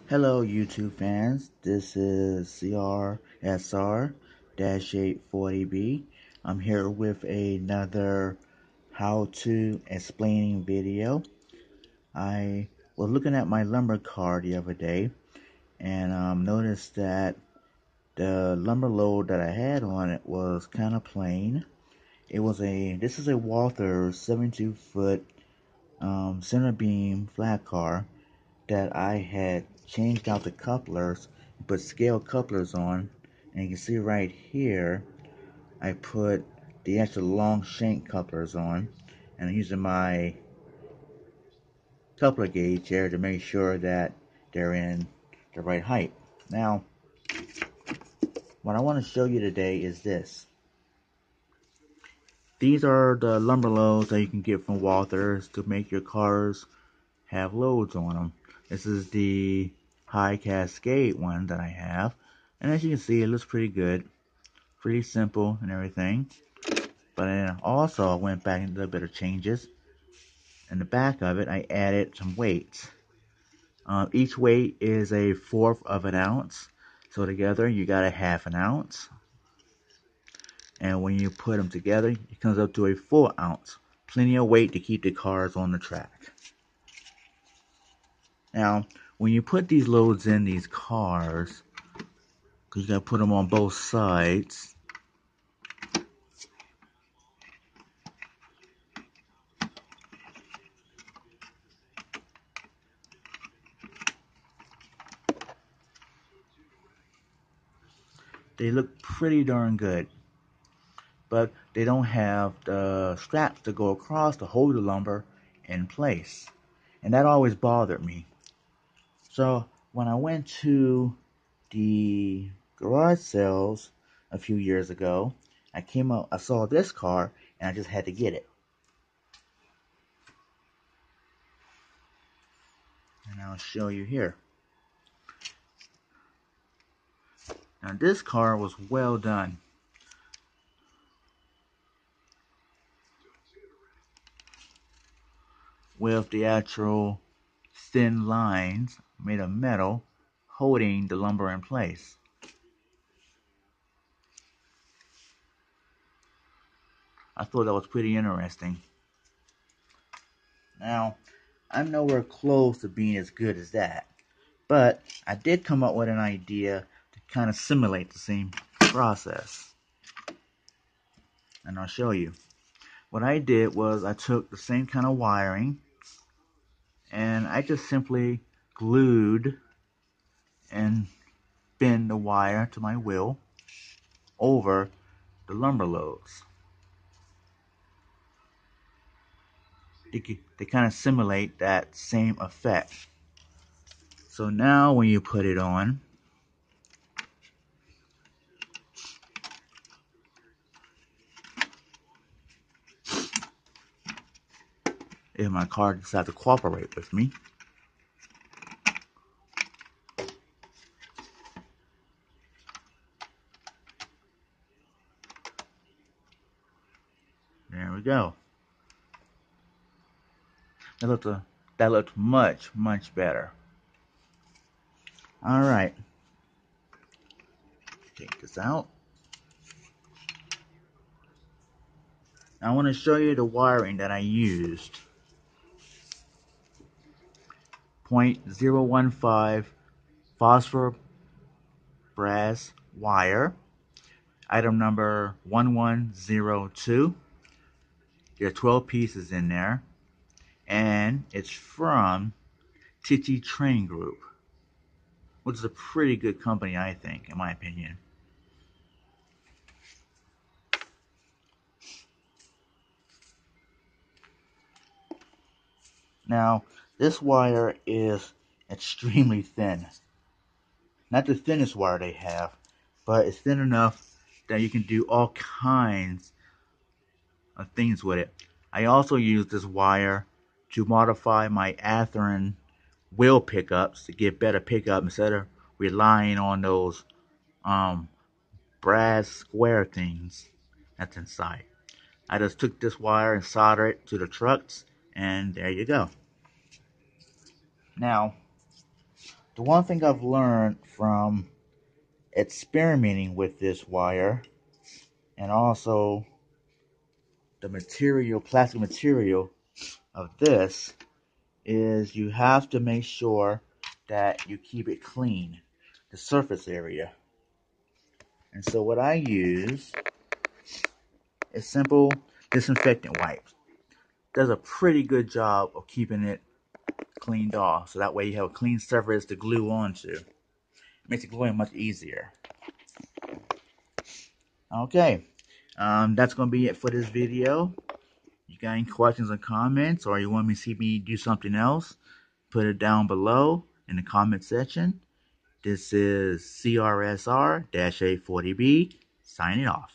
Hello YouTube fans, this is CRSR-840B. I'm here with another how-to explaining video. I was looking at my lumber card the other day and noticed that the lumber load that I had on it was kind of plain. This is a Walthers 72-foot center beam flat car that I had changed out the couplers, put scale couplers on, and you can see right here I put the extra long shank couplers on, and I'm using my coupler gauge here to make sure that they're in the right height. Now, what I want to show you today is this. These are the lumber loads that you can get from Walthers to make your cars have loads on them. This is the high cascade one that I have, and as you can see, it looks pretty good, pretty simple and everything. But then also I went back and did a bit of changes. In the back of it, I added some weights. Each weight is a 1/4 of an ounce, so together you got a 1/2 an ounce. And when you put them together, it comes up to a 1 ounce. Plenty of weight to keep the cars on the track. Now, when you put these loads in these cars, because you got to put them on both sides, they look pretty darn good. But they don't have the straps to go across to hold the lumber in place. And that always bothered me. So when I went to the garage sales a few years ago, I saw this car, and I just had to get it. And I'll show you here. Now this car was well done. With the actual thin lines made of metal holding the lumber in place. I thought that was pretty interesting. Now, I'm nowhere close to being as good as that, but I did come up with an idea to kind of simulate the same process. And I'll show you. What I did was I took the same kind of wiring and I just simply glued and bend the wire to my wheel over the lumber loads. They kind of simulate that same effect. So now when you put it on, if my car decides to cooperate with me, there we go. That looked much, much better. Alright. Take this out. Now I want to show you the wiring that I used. 0.015 phosphor brass wire. Item number 1102. There are 12 pieces in there. And it's from Tichy Train Group, which is a pretty good company, I think, in my opinion. Now, this wire is extremely thin. Not the thinnest wire they have, but it's thin enough that you can do all kinds of things with it. I also use this wire to modify my Athearn wheel pickups to get better pickup instead of relying on those brass square things that's inside. I just took this wire and soldered it to the trucks, and there you go. Now, The one thing I've learned from experimenting with this wire, and also the material, plastic material of this, is you have to make sure that you keep it clean, the surface area. And so what I use is simple disinfectant wipes. Does a pretty good job of keeping it cleaned off, so that way you have a clean surface to glue onto. It makes it gluing much easier. Okay, that's going to be it for this video. You got any questions or comments, or you want me to see me do something else, put it down below in the comment section. This is CRSR-A40B signing off.